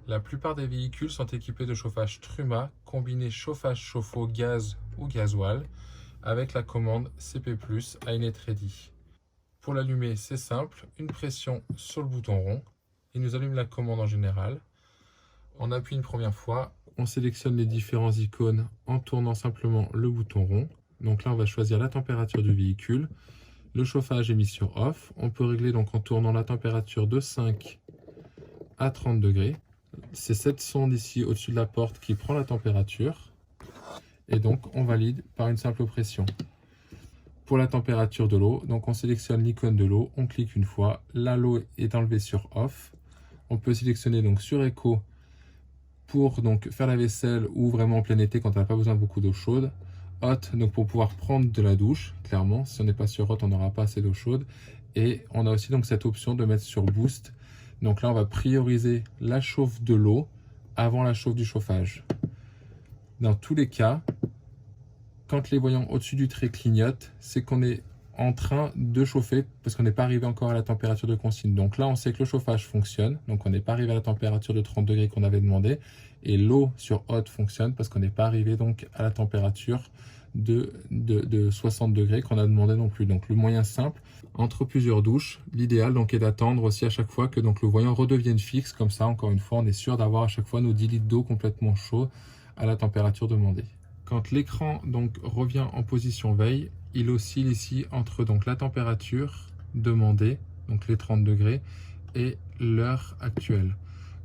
La plupart des véhicules sont équipés de chauffage Truma, combiné chauffage chauffe-eau gaz ou gasoil, avec la commande CP+, iNet Ready. Pour l'allumer, c'est simple, une pression sur le bouton rond, il nous allume la commande en général. On appuie une première fois, on sélectionne les différents icônes en tournant simplement le bouton rond. Donc là, on va choisir la température du véhicule. Le chauffage est mis sur off. On peut régler donc en tournant la température de 5 à 30 degrés. C'est cette sonde ici au-dessus de la porte qui prend la température. Et donc, on valide par une simple pression. Pour la température de l'eau, donc on sélectionne l'icône de l'eau, on clique une fois. Là, l'eau est enlevée sur off. On peut sélectionner donc sur écho pour donc faire la vaisselle ou vraiment en plein été quand on n'a pas besoin de beaucoup d'eau chaude. Hot, donc pour pouvoir prendre de la douche, clairement. Si on n'est pas sur hot, on n'aura pas assez d'eau chaude. Et on a aussi donc cette option de mettre sur boost. Donc là, on va prioriser la chauffe de l'eau avant la chauffe du chauffage. Dans tous les cas, quand les voyants au-dessus du trait clignotent, c'est qu'on est en train de chauffer parce qu'on n'est pas arrivé encore à la température de consigne. Donc là, on sait que le chauffage fonctionne. Donc on n'est pas arrivé à la température de 30 degrés qu'on avait demandé. Et l'eau sur hot fonctionne parce qu'on n'est pas arrivé donc à la température de 60 degrés qu'on a demandé non plus. Donc le moyen simple, entre plusieurs douches, l'idéal donc est d'attendre aussi à chaque fois que donc le voyant redevienne fixe. Comme ça, encore une fois, on est sûr d'avoir à chaque fois nos 10 litres d'eau complètement chauds à la température demandée. Quand l'écran donc revient en position veille, il oscille ici entre donc la température demandée, donc les 30 degrés, et l'heure actuelle.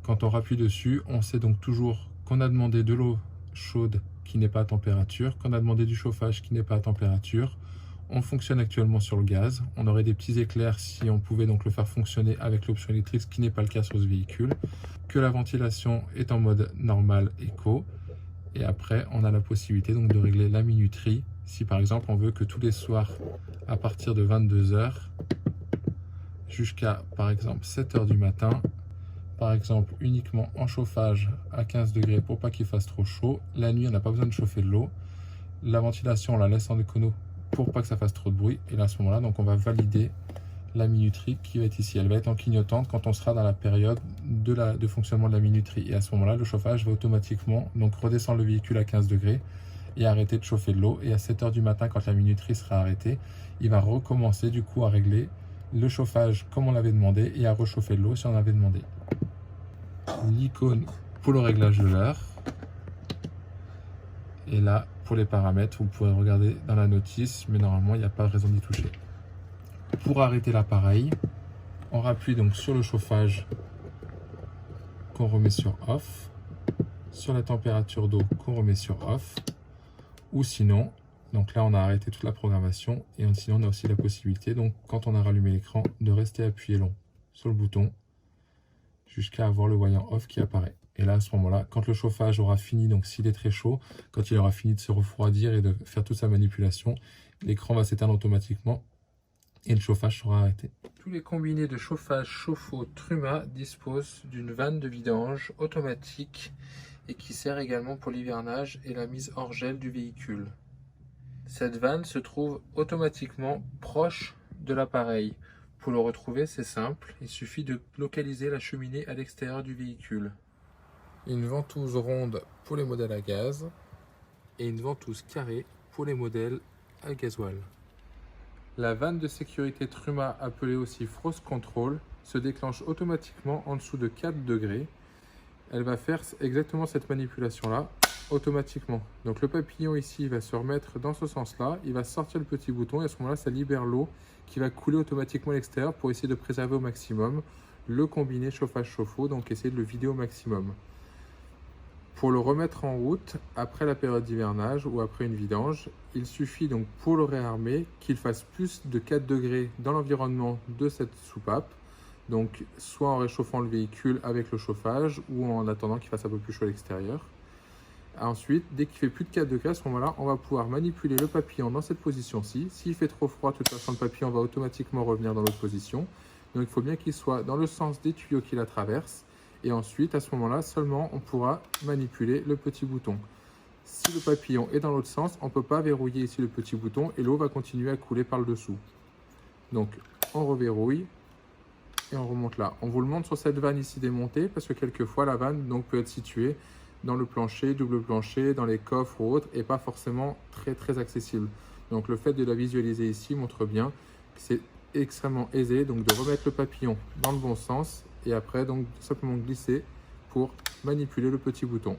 Quand on rappuie dessus, on sait donc toujours qu'on a demandé de l'eau chaude qui n'est pas à température, qu'on a demandé du chauffage qui n'est pas à température. On fonctionne actuellement sur le gaz. On aurait des petits éclairs si on pouvait donc le faire fonctionner avec l'option électrique, ce qui n'est pas le cas sur ce véhicule. Que la ventilation est en mode normal éco. Et après, on a la possibilité donc de régler la minuterie. Si par exemple, on veut que tous les soirs, à partir de 22 h jusqu'à par exemple 7 h du matin, par exemple uniquement en chauffage à 15 degrés pour pas qu'il fasse trop chaud. La nuit, on n'a pas besoin de chauffer de l'eau. La ventilation, on la laisse en écono pour pas que ça fasse trop de bruit. Et là, à ce moment-là, donc on va valider la minuterie qui va être ici. Elle va être en clignotante quand on sera dans la période de fonctionnement de la minuterie. Et à ce moment-là, le chauffage va automatiquement donc redescendre le véhicule à 15 degrés et arrêter de chauffer de l'eau. Et à 7 h du matin, quand la minuterie sera arrêtée, il va recommencer du coup à régler le chauffage comme on l'avait demandé et à rechauffer de l'eau si on avait demandé. L'icône pour le réglage de l'heure. Et là, pour les paramètres, vous pourrez regarder dans la notice, mais normalement, il n'y a pas de raison d'y toucher. Pour arrêter l'appareil, on rappuie donc sur le chauffage qu'on remet sur off, sur la température d'eau qu'on remet sur off, ou sinon, donc là on a arrêté toute la programmation, et sinon on a aussi la possibilité, donc quand on a rallumé l'écran, de rester appuyé long sur le bouton jusqu'à avoir le voyant off qui apparaît. Et là à ce moment-là, quand le chauffage aura fini, donc s'il est très chaud, quand il aura fini de se refroidir et de faire toute sa manipulation, l'écran va s'éteindre automatiquement et le chauffage sera arrêté. Tous les combinés de chauffage chauffe-eau Truma disposent d'une vanne de vidange automatique et qui sert également pour l'hivernage et la mise hors gel du véhicule. Cette vanne se trouve automatiquement proche de l'appareil. Pour le retrouver, c'est simple, il suffit de localiser la cheminée à l'extérieur du véhicule. Une ventouse ronde pour les modèles à gaz et une ventouse carrée pour les modèles à gasoil. La vanne de sécurité Truma, appelée aussi Frost Control, se déclenche automatiquement en dessous de 4 degrés. Elle va faire exactement cette manipulation-là, automatiquement. Donc le papillon ici va se remettre dans ce sens-là, il va sortir le petit bouton et à ce moment-là, ça libère l'eau qui va couler automatiquement à l'extérieur pour essayer de préserver au maximum le combiné chauffage-chauffe-eau, donc essayer de le vider au maximum. Pour le remettre en route, après la période d'hivernage ou après une vidange, il suffit donc pour le réarmer qu'il fasse plus de 4 degrés dans l'environnement de cette soupape, donc soit en réchauffant le véhicule avec le chauffage ou en attendant qu'il fasse un peu plus chaud à l'extérieur. Ensuite, dès qu'il fait plus de 4 degrés, à ce moment-là, on va pouvoir manipuler le papillon dans cette position-ci. S'il fait trop froid, de toute façon, le papillon va automatiquement revenir dans l'autre position. Donc il faut bien qu'il soit dans le sens des tuyaux qui la traversent. Et ensuite, à ce moment-là, seulement on pourra manipuler le petit bouton. Si le papillon est dans l'autre sens, on ne peut pas verrouiller ici le petit bouton et l'eau va continuer à couler par le dessous. Donc, on reverrouille et on remonte là. On vous le montre sur cette vanne ici démontée parce que quelquefois la vanne donc, peut être située dans le plancher, double plancher, dans les coffres ou autres et pas forcément très accessible. Donc le fait de la visualiser ici montre bien que c'est extrêmement aisé donc de remettre le papillon dans le bon sens et après donc simplement glisser pour manipuler le petit bouton.